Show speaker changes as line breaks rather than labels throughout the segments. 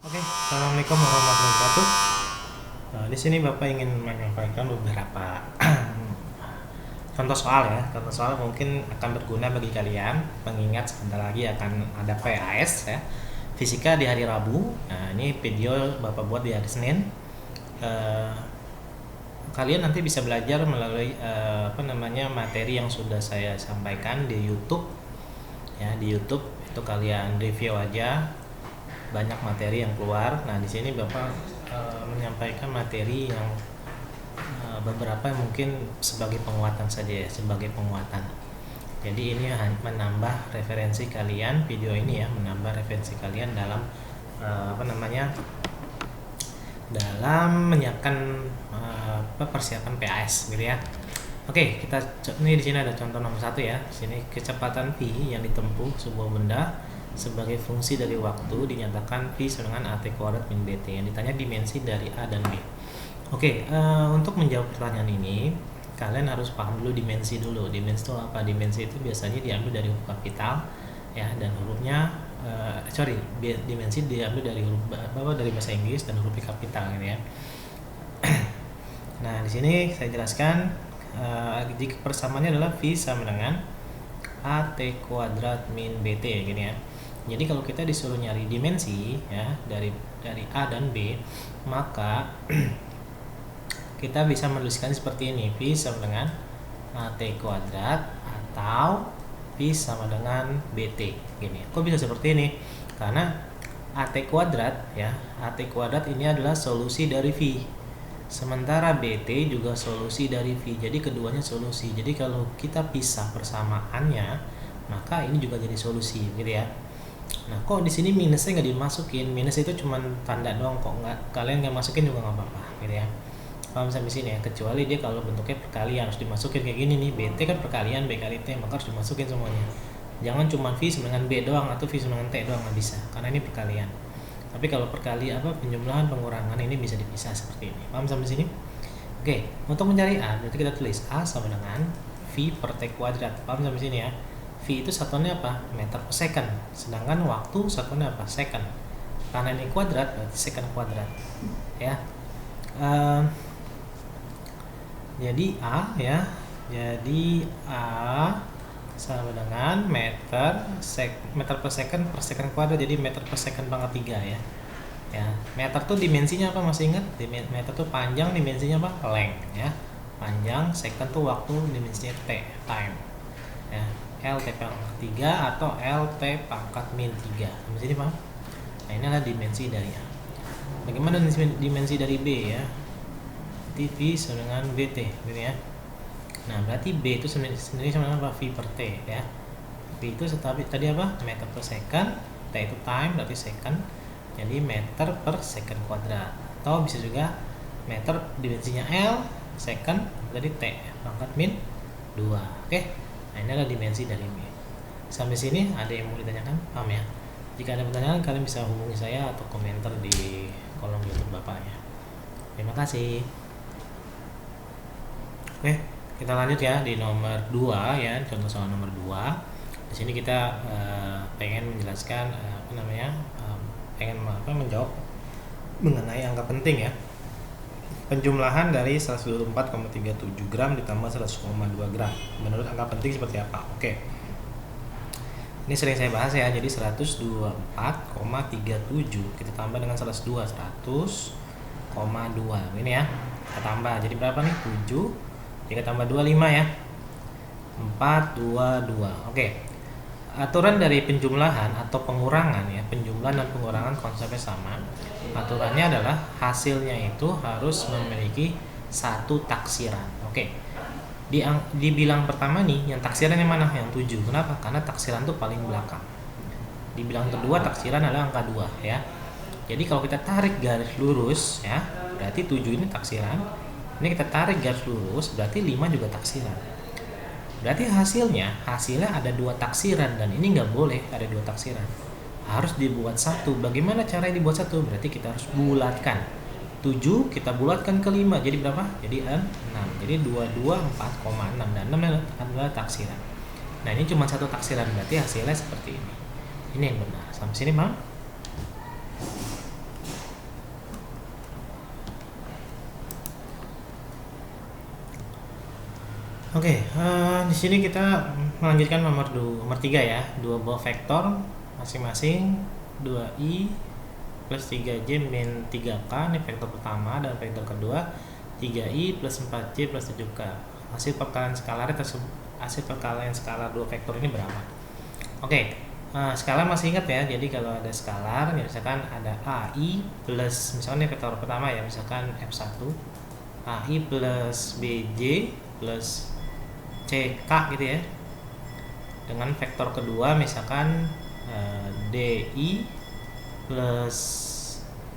Oke, assalamualaikum warahmatullahi wabarakatuh. Di sini Bapak ingin menyampaikan beberapa contoh soal ya. Contoh soal mungkin akan berguna bagi kalian, mengingat sebentar lagi akan ada PAS ya, Fisika di hari Rabu. Nah, ini video Bapak buat di hari Senin. Kalian nanti bisa belajar melalui materi yang sudah saya sampaikan di YouTube. Ya, di YouTube itu kalian review aja. Banyak materi yang keluar. Nah, di sini Bapak menyampaikan materi yang beberapa mungkin sebagai penguatan saja ya, sebagai penguatan. Jadi ini menambah referensi kalian, video ini ya, menambah referensi kalian dalam dalam menyiapkan persiapan PAS gitu ya. Oke, ini di sini ada contoh nomor 1 ya. Di sini kecepatan v yang ditempuh sebuah benda sebagai fungsi dari waktu dinyatakan v sama dengan at kuadrat min bt. Yang ditanya dimensi dari a dan b. Oke, untuk menjawab pertanyaan ini kalian harus paham dulu dimensi dulu. Dimensi itu apa? Dimensi itu biasanya diambil dari huruf kapital ya, dan hurufnya dimensi diambil dari huruf dari bahasa Inggris dan huruf kapital gitu ya. Nah, di sini saya jelaskan jika persamaannya adalah v sama dengan at kuadrat min bt gini ya. Jadi kalau kita disuruh nyari dimensi ya dari A dan B, maka kita bisa menuliskan seperti ini, V sama dengan AT kuadrat atau V sama dengan BT gini. Kok bisa seperti ini? Karena AT kuadrat ya, AT kuadrat ini adalah solusi dari V. Sementara BT juga solusi dari V. Jadi keduanya solusi. Jadi kalau kita pisah persamaannya, maka ini juga jadi solusi gitu ya. Nah, kok di sini minusnya nggak dimasukin? Minus itu cuma tanda doang, kok kalian nggak masukin juga nggak apa-apa gitu ya. Paham sampai sini ya? Kecuali dia kalau bentuknya perkalian harus dimasukin kayak gini nih. BT kan perkalian B kali T, maka harus dimasukin semuanya. Jangan cuma V sama dengan B doang atau V sama dengan T doang, nggak bisa, karena ini perkalian. Tapi kalau penjumlahan pengurangan ini bisa dipisah seperti ini. Paham sampai sini? Oke, untuk mencari A berarti kita tulis A sama dengan V per T kuadrat. Paham sampai sini ya? V itu satuannya apa? Meter per second. Sedangkan waktu satuannya apa? Second. Karena ini kuadrat berarti second kuadrat. Ya. Jadi A ya. Jadi A sama dengan meter per second kuadrat, jadi meter per second pangkat 3 ya. Ya, meter tuh dimensinya apa, masih ingat? Meter tuh panjang, dimensinya apa? Length ya. Panjang, second tuh waktu, dimensinya T, time. Ya. LT pangkat 3 atau LT pangkat min 3. Sampai sini paham? Nah, ini adalah dimensi dari A. Bagaimana dimensi dari B ya? V sama dengan BT gitu ya. Nah, berarti B itu sendiri sama dengan apa? V per T ya. V itu tadi apa? Meter per second. T itu time, berarti second. Jadi meter per second kuadrat. Atau bisa juga meter dimensinya L, second, jadi T pangkat min 2. Oke. Nah, ini adalah dimensi dari B. Sampai sini ada yang mau ditanyakan? Paham ya? Jika ada pertanyaan, kalian bisa hubungi saya atau komentar di kolom YouTube Bapaknya. Terima kasih. Oke, kita lanjut ya di nomor 2 ya, contoh soal nomor 2. Di sini kita pengen menjelaskan menjawab mengenai angka penting ya. Penjumlahan dari 124,37 gram ditambah 100,2 gram. Menurut angka penting seperti apa? Oke. Ini sering saya bahas ya. Jadi 124,37 kita tambah dengan 102, 100,2. Ini ya. Kita tambah. Jadi berapa nih? 7. Kita tambah 25 ya. 422. Oke. Aturan dari penjumlahan atau pengurangan ya, penjumlahan dan pengurangan konsepnya sama. Aturannya adalah hasilnya itu harus memiliki satu taksiran. Oke. Di bilang pertama nih, yang taksiran yang mana? Yang 7. Kenapa? Karena taksiran itu paling belakang. Di bilang kedua taksiran adalah angka 2 ya. Jadi kalau kita tarik garis lurus ya, berarti 7 ini taksiran. Ini kita tarik garis lurus, berarti 5 juga taksiran. Berarti hasilnya ada 2 taksiran, dan ini nggak boleh ada 2 taksiran. Harus dibuat satu. Bagaimana caranya dibuat satu? Berarti kita harus bulatkan. 7 kita bulatkan ke 5. Jadi berapa? Jadi 6. Jadi 22 4,6 dan 6 adalah taksiran. Nah, ini cuma satu taksiran, berarti hasilnya seperti ini. Ini yang benar. Sampai sini, Bang? Oke, di sini kita melanjutkan nomor 3 ya. Dua buah vektor masing-masing 2i plus 3j min 3k, ini vektor pertama, dan vektor kedua 3i plus 4j plus 7k. Hasil perkalian skalar dua vektor ini berapa? Oke, skalar masih ingat ya. Jadi kalau ada skalar, ya misalkan ada ai plus, misalkan ini vektor pertama ya, misalkan f1, ai plus bj plus CK gitu ya, dengan vektor kedua misalkan DI plus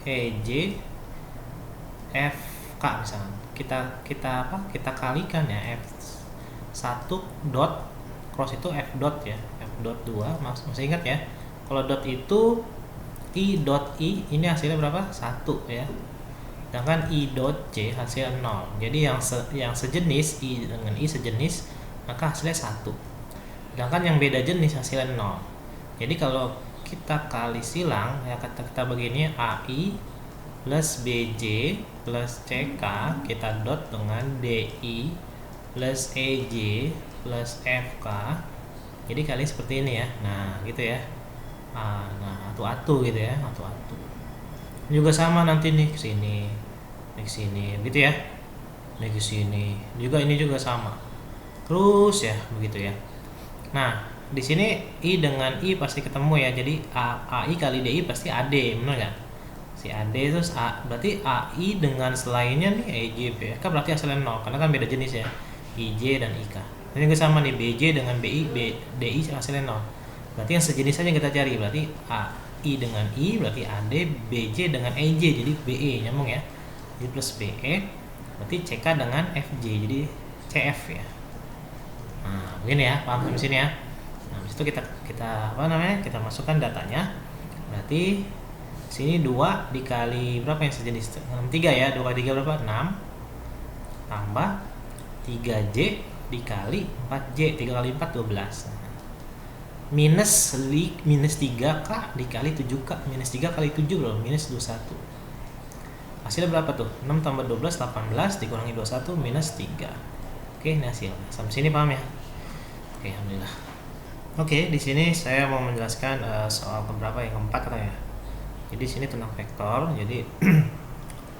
EJ FK misalkan, kita kalikan ya, F1 dot cross itu F dot ya, F dot 2, masih ingat ya, kalau dot itu I dot I ini hasilnya berapa? 1 ya, sedangkan I dot J hasilnya 0. Jadi yang sejenis I dengan I sejenis, maka hasilnya 1. Sedangkan yang beda jenis hasilnya 0. Jadi kalau kita kali silang ya, kita begini, AI plus BJ plus CK kita dot dengan DI plus EJ plus FK. Jadi kali seperti ini ya. Nah, gitu ya. Nah, atu-atu gitu ya, atu-atu. Juga sama nanti nih ke sini, nih ke sini, gitu ya. Nih ke sini. Juga ini juga sama. Terus ya, begitu ya. Nah, di sini I dengan I pasti ketemu ya. Jadi AI kali DI pasti AD, benar nggak? Si AD terus berarti AI dengan selainnya nih EJ BK berarti hasilnya 0 karena kan beda jenis ya. IJ dan IK. Ini juga sama nih, BJ dengan DI hasilnya 0. Berarti yang sejenis aja kita cari. Berarti AI dengan I berarti AD, BJ dengan EJ jadi BE, nyambung ya. Jadi plus BE berarti CK dengan FJ jadi CF ya. Nah, begini ya, paham sampai sini ya. Nah, habis itu kita kita masukkan datanya. Berarti sini 2 dikali berapa yang sejenis? 3 ya. 2 kali 3 berapa? 6. Tambah 3J dikali 4J. 3 kali 4 12. Minus 3K dikali 7K. Minus 3 kali 7 berapa? Minus 21. Hasilnya berapa tuh? 6 tambah 12 18 dikurangi 21 minus 3. Oke, ini hasilnya. Sampai sini paham ya? Oke, alhamdulillah. Oke, di sini saya mau menjelaskan soal keberapa, yang keempat katanya. Jadi di sini tentang vektor. Jadi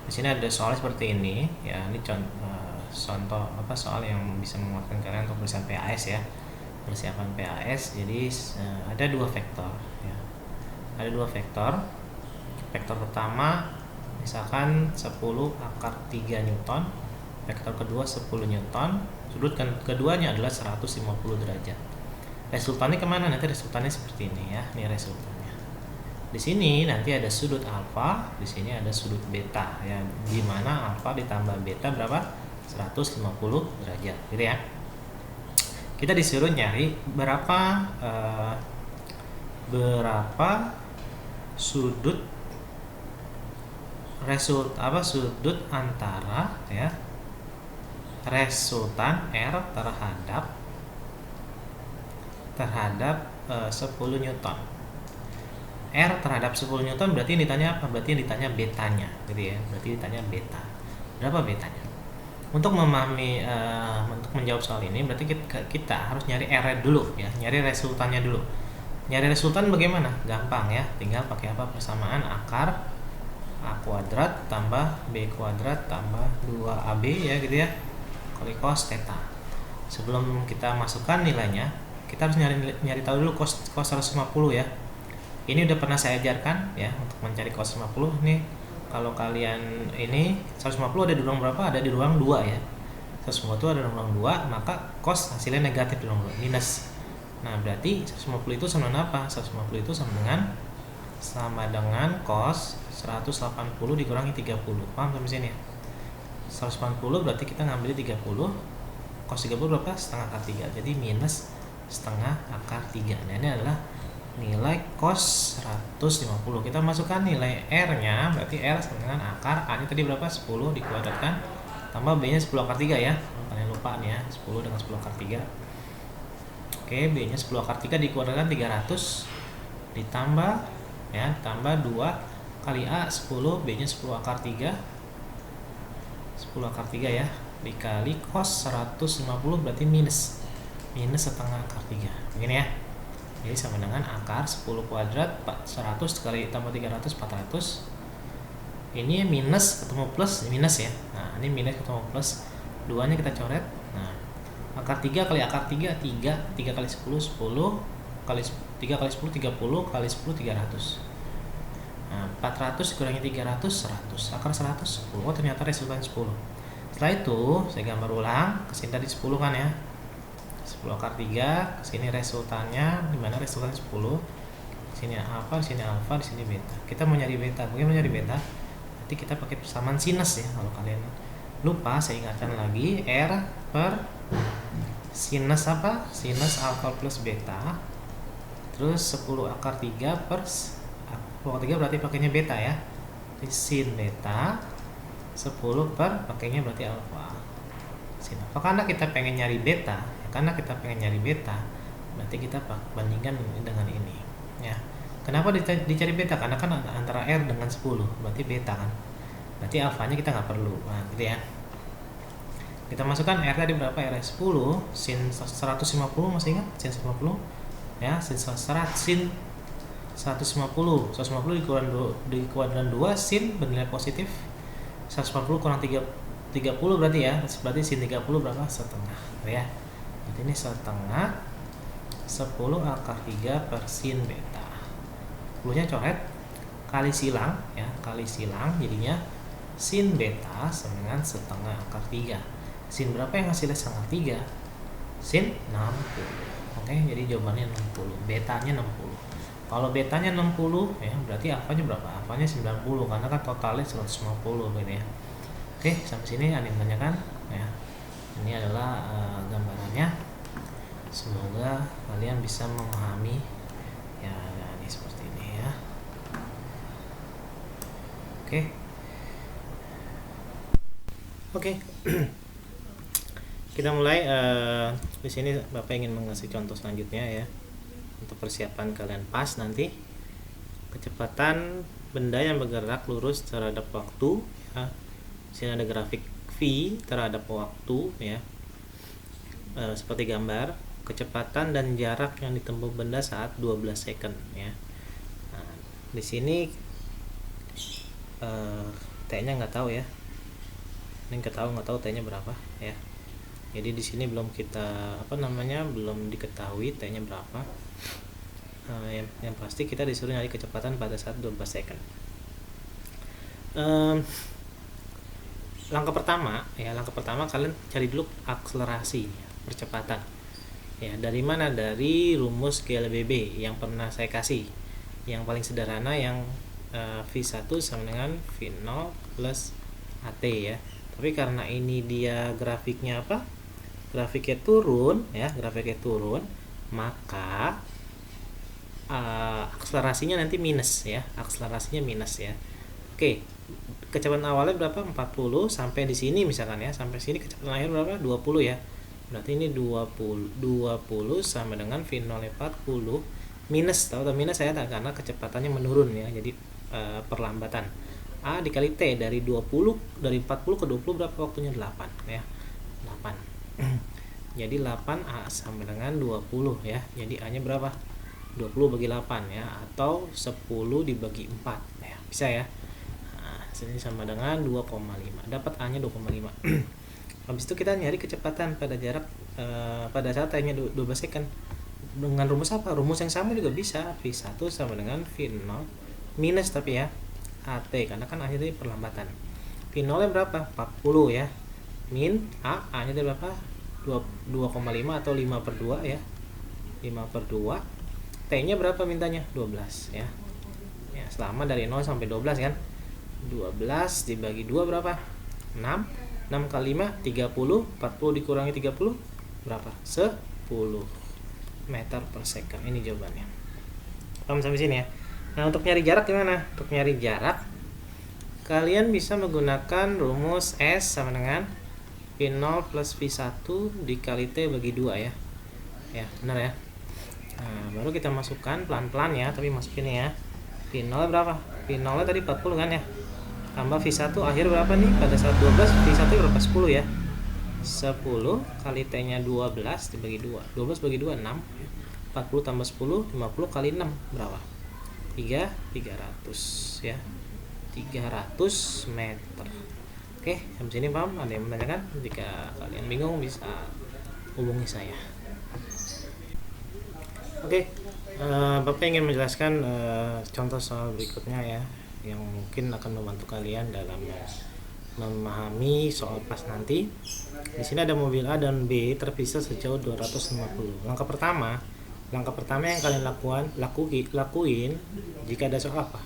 di sini ada soal seperti ini ya. Ini contoh soal yang bisa menguatkan kalian untuk persiapan PAS ya. Persiapan PAS. Jadi ada dua vektor ya. Ada dua vektor. Vektor pertama misalkan 10 akar 3 Newton. Vektor kedua 10 Newton, sudut keduanya adalah 150 derajat. Resultannya kemana? Nanti resultannya seperti ini ya. Ini resultannya. Di sini nanti ada sudut alfa, di sini ada sudut beta ya. Di mana alfa ditambah beta berapa? 150 derajat, gitu ya. Kita disuruh nyari berapa sudut sudut antara ya resultan R terhadap 10 Newton. R terhadap 10 Newton berarti yang ditanya apa? Berarti yang ditanya betanya, gitu ya. Berarti ditanya beta. Berapa betanya? Untuk memahami untuk menjawab soal ini berarti kita harus nyari R dulu ya, nyari resultannya dulu. Nyari resultan bagaimana? Gampang ya, tinggal pakai apa? Persamaan akar A kuadrat tambah B kuadrat tambah 2AB ya, gitu ya, kali cos theta. Sebelum kita masukkan nilainya, kita harus nyari tahu dulu cos 150 ya. Ini udah pernah saya ajarkan ya untuk mencari cos 50. Nih kalau kalian ini 150 ada di ruang berapa? Ada di ruang 2 ya. 150 ada di ruang 2, maka cos hasilnya negatif di ruang 2, minus. Nah, berarti 150 itu sama dengan apa? 150 itu sama dengan cos 180 dikurangi 30. Paham sampai sini ya? 180 berarti kita ngambil 30. Cos 30 berapa? Setengah akar 3. Jadi minus setengah akar 3. Nah, ini adalah nilai cos 150. Kita masukkan nilai R-nya, berarti R sama dengan akar A-nya tadi berapa? 10 dikuadratkan tambah B-nya 10 akar 3 ya. Kalian lupa nih ya, 10 dengan 10 akar 3. Oke, B-nya 10 akar 3 dikuadratkan 300 ditambah ya, tambah 2 kali A 10, B-nya 10 akar 3. 10 akar 3 ya. dikali cos 150 berarti minus setengah akar 3 begini ya. Jadi sama dengan akar 10 kuadrat 100 kali tambah 300 400. Ini minus ketemu plus minus ya. Nah ini minus ketemu plus, duanya kita coret. Nah akar 3 kali akar 3 3 kali 10 10 kali 3 kali 10 30 kali 10 300. Nah 400 kurangi 300 100, akar 100 10. Oh ternyata resultan 10. Setelah itu saya gambar ulang, kesini tadi 10 kan ya, 10 akar 3, kesini resultannya, dimana resultannya 10, sini alfa, di sini beta. Kita mau nyari beta, bagaimana nyari beta? Nanti kita pakai persamaan sinus ya. Kalau kalian lupa, saya ingatkan lagi, R per sinus apa? Sinus alfa plus beta, terus 10 akar 3 per 10 akar 3 berarti pakainya beta ya. Jadi sin beta 10 per pakainya berarti alfa. Sin alfa, karena kita pengen nyari beta, berarti kita bandingkan dengan ini ya. Kenapa dicari beta? Karena kan antara R dengan 10 berarti beta kan, berarti alfanya kita nggak perlu. Nah gitu ya, kita masukkan R tadi berapa? R 10 sin 150, masih ingat sin 150 ya, sin 150 di kuadran 2 sin bernilai positif, 150 kurang 30 berarti ya, berarti sin 30 berapa? Setengah ya. Jadi ini setengah 10 akar 3 per sin beta. 10-nya coret, kali silang ya, jadinya sin beta sama dengan setengah akar 3. Sin berapa yang hasilnya setengah 3? Sin 60. Oke, jadi jawabannya 60, betanya 60. Kalau betanya 60 ya, berarti alfanya berapa? Alfanya 90, karena kan totalnya 150 gitu ya. Oke, sampai sini ada yang tanyakan ya. Ini adalah gambarannya. Semoga kalian bisa memahami ya, ini seperti ini ya. Oke. Kita mulai. Di sini Bapak ingin mengasih contoh selanjutnya ya, untuk persiapan kalian pas nanti. Kecepatan benda yang bergerak lurus terhadap waktu ya. Di sini ada grafik V terhadap waktu ya. Seperti gambar kecepatan dan jarak yang ditempuh benda saat 12 second ya. Nah, di sini T-nya nggak tahu ya. Ini nggak tahu T-nya berapa ya. Jadi di sini belum kita belum diketahui T-nya berapa. Yang pasti kita disuruh nyari kecepatan pada saat 12 second. Langkah pertama kalian cari dulu akselerasi percepatan ya. Dari mana? Dari rumus GLBB yang pernah saya kasih, yang paling sederhana, yang V1 sama dengan V0 plus AT ya. Tapi karena ini dia grafiknya turun, maka akselerasinya nanti minus ya. Oke, kecepatan awalnya berapa? 40 sampai di sini misalkan ya. Sampai sini kecepatan akhir berapa? 20 ya. Berarti ini 20 sama dengan V0 40 minus, tahu minus saya tak, karena kecepatannya menurun ya. Jadi perlambatan. A dikali T, dari 40 ke 20 berapa waktunya? 8 ya. 8. Jadi 8A sama dengan 20 ya. Jadi A nya berapa? 20 bagi 8 ya, atau 10 dibagi 4 ya. Bisa ya. Sini sama dengan 2,5. Dapat A nya 2,5. Habis itu kita nyari kecepatan pada jarak pada saat T-nya 12 second. Dengan rumus apa? Rumus yang sama juga bisa. V1 sama dengan V0 minus tapi ya AT, karena kan A nya tadi perlambatan. V0 nya berapa? 40 ya. Min A nya tadi berapa? 2,5 atau 5/2 ya. 5/2. T-nya berapa mintanya? 12 ya. Ya, selama dari 0 sampai 12 kan. 12 dibagi 2 berapa? 6. 6 kali 5 30, 40 dikurangi 30 berapa? 10 meter per second. Ini jawabannya. Paham sampai sini ya. Nah, untuk nyari jarak gimana? Untuk nyari jarak kalian bisa menggunakan rumus S sama dengan V0 plus V1 dikali T bagi 2 ya. Ya, benar ya. Nah, baru kita masukkan pelan-pelan ya, tapi masukin ya. V0 berapa? V0 tadi 40 kan ya. Tambah V1 akhir berapa nih? Pada saat 12 V1 berapa? 10 ya. 10 kali T-nya 12 dibagi 2. 12 bagi 2 6. 40 tambah 10, 50 kali 6 berapa? 300 ya. 300 meter. Oke, sampai sini paham? Ada yang menanyakan? Jika kalian bingung bisa hubungi saya. Oke, Bapak ingin menjelaskan contoh soal berikutnya ya, yang mungkin akan membantu kalian dalam memahami soal pas nanti. Di sini ada mobil A dan B terpisah sejauh 250. Langkah pertama yang kalian lakuin jika ada soal apa?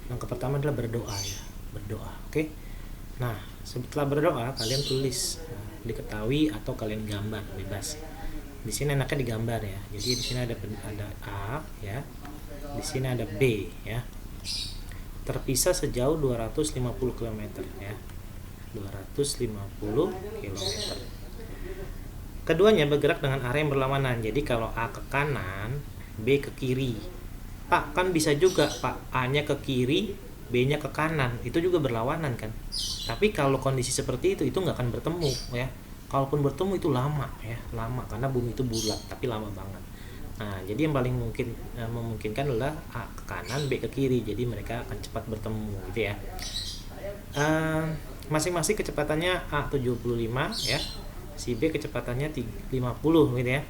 Langkah pertama adalah berdoa ya, berdoa. Oke. Nah, setelah berdoa kalian tulis, diketahui atau kalian gambar bebas. Di sini enaknya digambar ya. Jadi di sini ada A ya. Di sini ada B ya. Terpisah sejauh 250 km ya. 250 km. Keduanya bergerak dengan arah yang berlawanan. Jadi kalau A ke kanan, B ke kiri. Pak, kan bisa juga Pak, A-nya ke kiri, B-nya ke kanan. Itu juga berlawanan kan. Tapi kalau kondisi seperti itu nggak akan bertemu ya. Kalaupun bertemu itu lama ya, lama karena bumi itu bulat tapi lama banget. Nah, jadi yang paling memungkinkan adalah A ke kanan, B ke kiri. Jadi mereka akan cepat bertemu gitu ya. Masing-masing kecepatannya A 75 ya. Si B kecepatannya 50 gitu ya.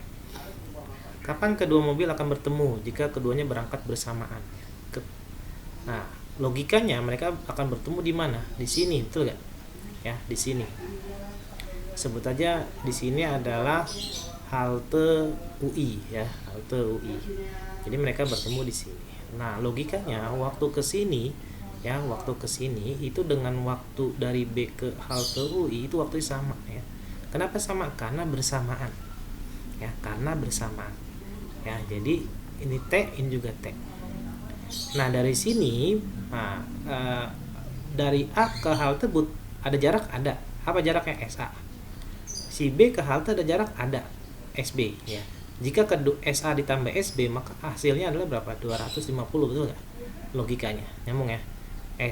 Kapan kedua mobil akan bertemu? Jika keduanya berangkat bersamaan. Nah, logikanya mereka akan bertemu di mana? Di sini, betul nggak? Ya, di sini. Sebut aja di sini adalah halte UI ya, halte UI. Jadi mereka bertemu di sini. Nah, logikanya waktu ke sini itu dengan waktu dari B ke halte UI itu waktunya sama ya. Kenapa sama? Karena bersamaan. Ya, karena bersamaan. Ya, jadi ini T, ini juga T. Nah, dari sini dari A ke halte ada jarak? Ada. Apa jaraknya? SA. Si B ke halte ada jarak? Ada. SB ya. Jika ke SA ditambah SB maka hasilnya adalah berapa? 250, betul nggak? Logikanya nyambung ya.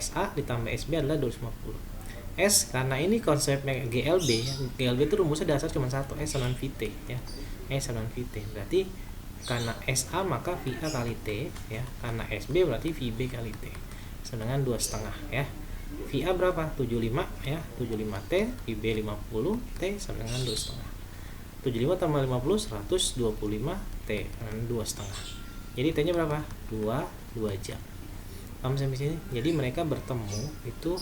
SA ditambah SB adalah 250. S karena ini konsepnya GLB itu rumusnya dasar cuma satu, S sama VT ya. S sama VT berarti karena SA maka VA kali T ya. Karena SB berarti VB kali T sedangkan 2,5 ya. VA berapa? 75 ya, 75 T, VB 50 T sama dengan 2,5. 75 tambah 50 125 T dengan 2,5. Jadi T-nya berapa? 2 jam. Paham sampai sini? Jadi mereka bertemu itu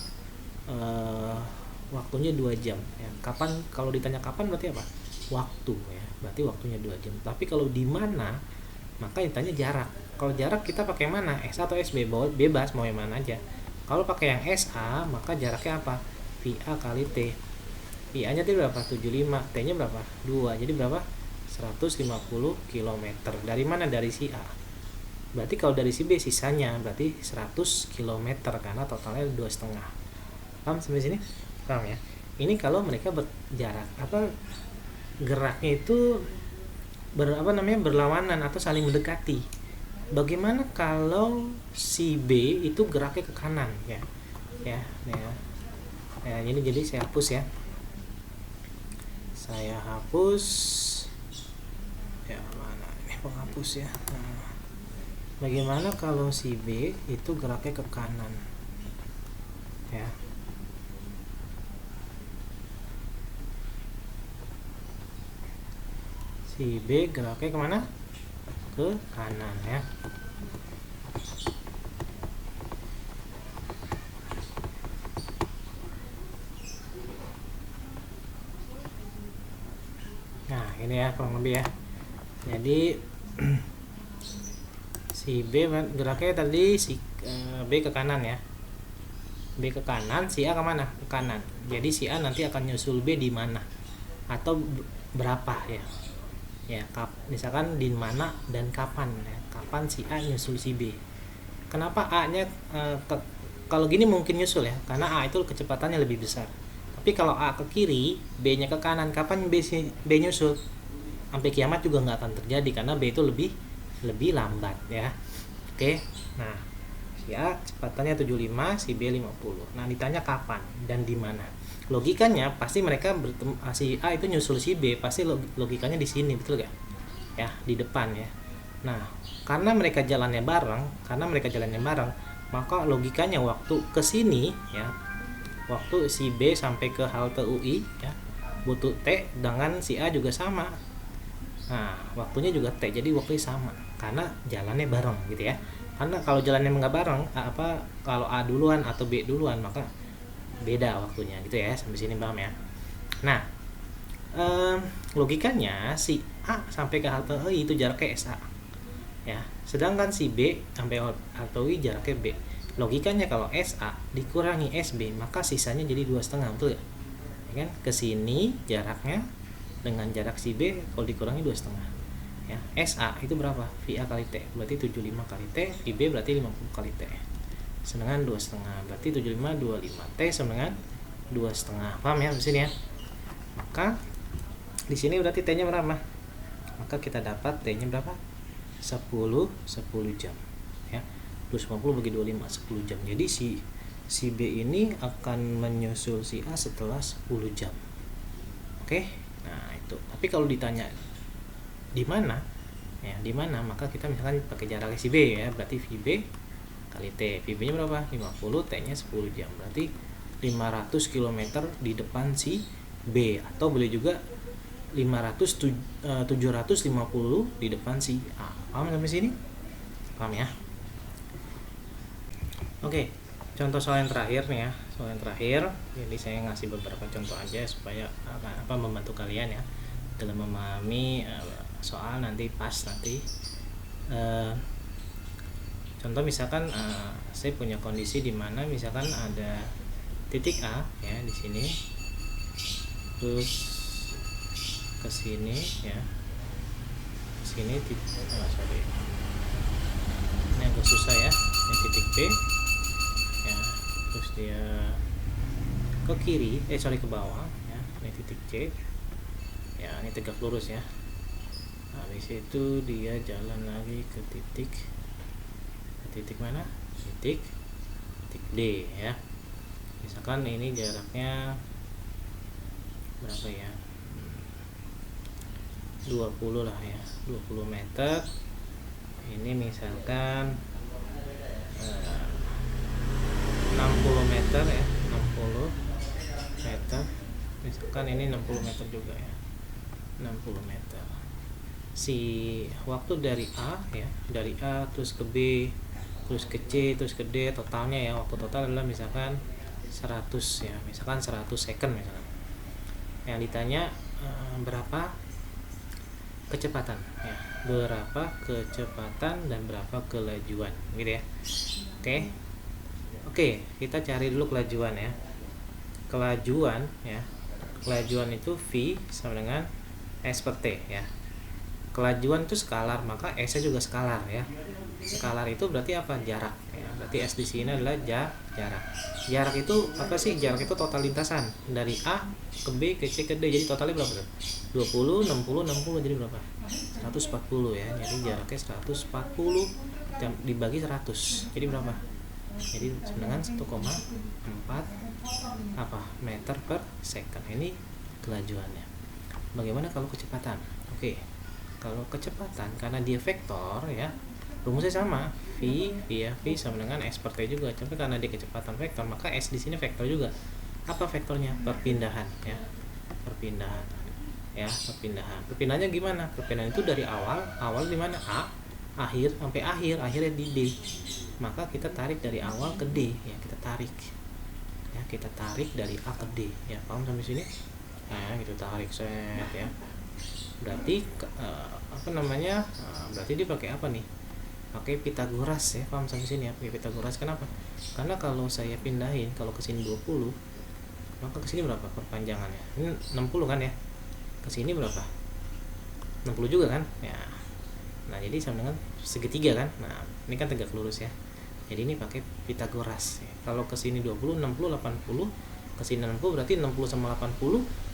waktunya 2 jam ya. Kapan? Kalau ditanya kapan berarti apa? Waktu ya. Berarti waktunya 2 jam. Tapi kalau di mana? Maka ditanya jarak. Kalau jarak kita pakai mana? S atau SB? Bebas mau yang mana aja. Kalau pakai yang SA maka jaraknya apa? VA kali T. VA nya berapa? 75. T nya berapa? 2. Jadi berapa? 150 km. Dari mana? Dari si A. Berarti kalau dari si B sisanya berarti 100 km karena totalnya 2,5. Paham sampai sini? Paham ya? Ini kalau mereka berjarak geraknya itu berlawanan atau saling mendekati. Bagaimana kalau si B itu geraknya ke kanan ya. Ini jadi saya hapus ya. Saya hapus. Ya, mana ini penghapus ya. Nah, bagaimana kalau si B itu geraknya ke kanan? Ya. Si B geraknya kemana? Ke kanan ya. Nah, ini ya kurang lebih ya. Jadi si B geraknya tadi B ke kanan ya. B ke kanan, si A kemana? Ke kanan. Jadi si A nanti akan nyusul B di mana? Atau berapa ya? Ya, misalkan di mana dan kapan ya. Kapan si A nyusul si B. Kenapa A-nya kalau gini mungkin nyusul ya, karena A itu kecepatannya lebih besar. Tapi kalau A ke kiri, B-nya ke kanan, kapan B nyusul? Sampai kiamat juga nggak akan terjadi karena B itu lebih lambat ya. Oke. Nah, si A kecepatannya 75, si B 50. Nah, ditanya kapan dan di mana. Logikanya pasti mereka bertemu, si A itu nyusul si B, pasti logikanya di sini, betul gak? Ya, di depan ya. Nah, karena mereka jalannya bareng, maka logikanya waktu ke sini ya, waktu si B sampai ke halte UI ya, butuh T dengan si A juga sama. Nah, waktunya juga T, jadi waktunya sama karena jalannya bareng gitu ya. Karena kalau jalannya nggak bareng, kalau A duluan atau B duluan, maka beda waktunya gitu ya. Sampai sini paham ya. Nah, logikanya si A sampai ke halte UI itu jaraknya SA ya, sedangkan si B sampai halte UI jaraknya B. Logikanya kalau SA dikurangi SB, maka sisanya jadi 2,5, betul ya? Ya kan, kesini jaraknya dengan jarak si B kalau dikurangi 2,5 ya. SA itu berapa? VA kali T berarti 75 kali T, VB berarti 50 kali T, sedangkan 2,5 berarti 75 25 T sama dengan 2,5. Paham ya di sini ya? Maka di sini berarti T-nya berapa? Maka kita dapat T-nya berapa? 10 jam ya. 250 bagi 25 10 jam. Jadi si B ini akan menyusul si A setelah 10 jam. Oke. Nah, itu. Tapi kalau ditanya di mana? Ya, di mana? Maka kita misalkan pakai jarak si B ya, berarti VB kali T. VB-nya berapa? 50, T-nya 10 jam. Berarti 500 km di depan si B, atau boleh juga 750 di depan si A. Paham sampai sini? Paham ya? Oke, contoh soal yang terakhir nih ya. Soal yang terakhir, jadi saya ngasih beberapa contoh aja supaya membantu kalian ya dalam memahami soal nanti pas nanti. Contoh misalkan saya punya kondisi di mana misalkan ada titik A ya di sini, terus ke sini ya, sini ini agak susah ya, ini titik B ya, terus dia ke kiri ke bawah ya, ini titik C ya, ini tegak lurus ya. Nah, habis itu dia jalan lagi ke titik mana? Titik D ya. Misalkan ini jaraknya berapa ya? 20 lah ya, 20 meter. Ini misalkan 60 meter ya, 60 meter. Misalkan ini 60 meter juga ya, 60 meter. Si waktu dari A ya, dari A terus ke B, terus ke C, terus ke D, totalnya ya, waktu total adalah misalkan 100 ya, misalkan 100 second misalkan. Yang ditanya berapa kecepatan ya, berapa kecepatan dan berapa kelajuan gitu ya. Oke, kita cari dulu kelajuan ya. Kelajuan itu V sama dengan S per T ya. Kelajuan itu skalar, maka S nya juga skalar ya. Skalar itu berarti apa? Jarak ya. Berarti S di sini adalah jarak. Jarak itu apa sih? Jarak itu total lintasan dari A ke B ke C ke D. Jadi totalnya berapa tuh? 20, 60 jadi berapa? 140 ya. Jadi jaraknya 140 dibagi 100. Jadi berapa? Jadi dengan 1,4 meter per second. Ini kelajuannya. Bagaimana kalau kecepatan? Oke. Kalau kecepatan karena dia vektor ya, rumusnya sama, V sama dengan S per T juga. Tapi karena dia kecepatan vektor, maka S di sini vektor juga. Apa vektornya? Perpindahan ya. Perpindahannya gimana? Perpindahan itu dari awal di mana? A, akhir sampai akhirnya di D. Maka kita tarik dari awal ke D ya, kita tarik dari A ke D ya. Paham sampai sini? Nah, gitu, tarik set ya. Berarti berarti dia pakai apa nih? Pakai Pitagoras ya. Paham sampai sini ya? Pakai Pitagoras. Kenapa? Karena kalau saya pindahin, kalau ke sini 20, maka ke sini berapa perpanjangannya? Ini 60 kan ya. Ke sini berapa? 60 juga kan? Ya. Nah, jadi sama dengan segitiga kan? Nah, ini kan tegak lurus ya. Jadi ini pakai Pitagoras ya. Kalau ke sini 20, 60, 80, ke sini 60 berarti 60 sama 80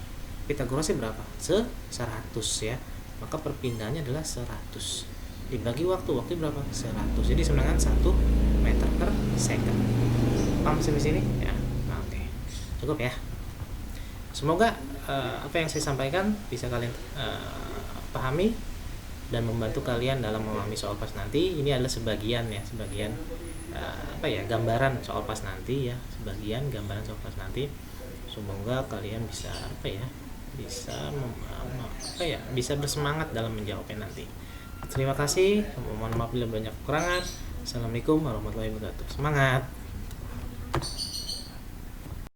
Pitagorasnya berapa? 100 ya. Maka perpindahannya adalah 100. dibagi waktu berapa? 100. Jadi sama dengan 1 meter per second. Paham sampai sini? Ya. Nah, oke. Cukup ya. Semoga apa yang saya sampaikan bisa kalian pahami dan membantu kalian dalam memahami soal pas nanti. Ini adalah sebagian gambaran soal pas nanti ya, sebagian gambaran soal pas nanti. Semoga kalian bisa bisa bersemangat dalam menjawabnya nanti. Terima kasih. Mohon maaf bila banyak kekurangan. Assalamualaikum warahmatullahi wabarakatuh. Semangat.